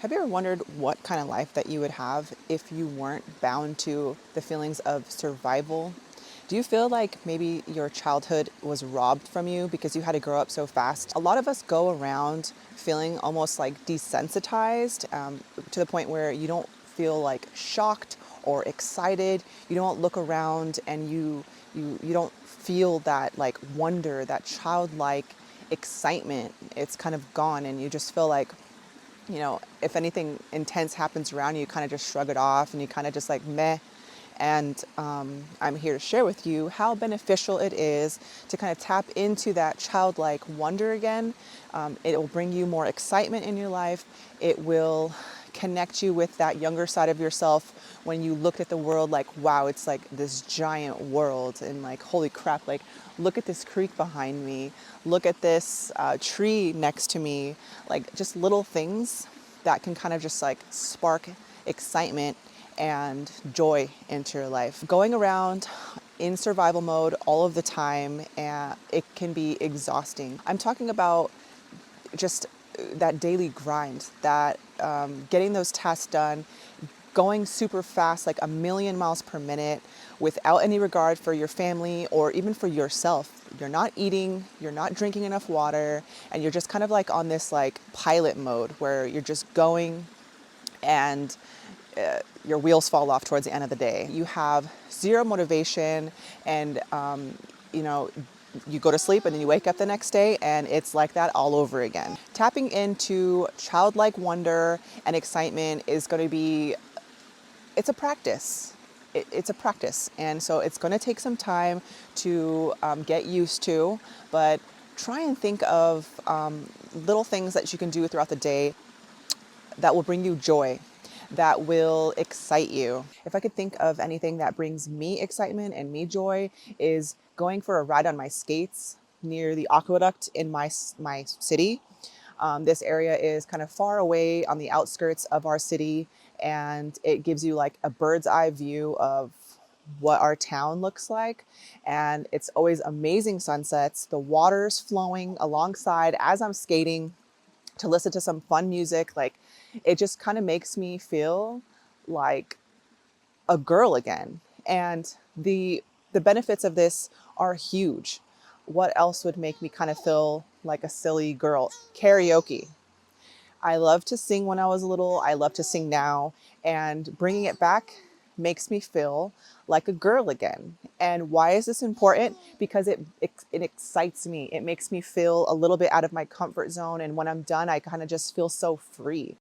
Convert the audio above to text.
Have you ever wondered what kind of life that you would have if you weren't bound to the feelings of survival? Do you feel like maybe your childhood was robbed from you because you had to grow up so fast? A lot of us go around feeling almost like desensitized, to the point where you don't feel like shocked or excited. You don't look around and you don't feel that like wonder, that childlike excitement. It's kind of gone, and you just feel like, if anything intense happens around you, you kind of just shrug it off and you kind of just like meh. And I'm here to share with you how beneficial it is to kind of tap into that childlike wonder again. It will bring you more excitement in your life. It will connect you with that younger side of yourself when you look at the world like, wow, it's like this giant world, and like, holy crap, like, look at this creek behind me, look at this tree next to me, like just little things that can kind of just like spark excitement and joy into your life. Going around in survival mode all of the time, and it can be exhausting. I'm talking about just that daily grind, that getting those tasks done, going super fast, like a million miles per minute, without any regard for your family or even for yourself. You're not eating, you're not drinking enough water, and you're just kind of like on this like pilot mode where you're just going, and your wheels fall off towards the end of the day. You have zero motivation, and you know, you go to sleep and then you wake up the next day and it's like that all over again. Tapping into childlike wonder and excitement is going to be, it's a practice. It's a practice. And so it's going to take some time to get used to, but try and think of little things that you can do throughout the day that will bring you joy, that will excite you. If I could think of anything that brings me excitement and me joy, is going for a ride on my skates near the aqueduct in my city. This area is kind of far away on the outskirts of our city, and it gives you like a bird's eye view of what our town looks like. And it's always amazing sunsets, the water's flowing alongside as I'm skating, to listen to some fun music. Like, it just kind of makes me feel like a girl again. And the benefits of this are huge. What else would make me kind of feel like a silly girl? Karaoke. I love to sing when I was little. I love to sing now. And bringing it back makes me feel like a girl again. And why is this important? Because it excites me. It makes me feel a little bit out of my comfort zone. And when I'm done, I kind of just feel so free.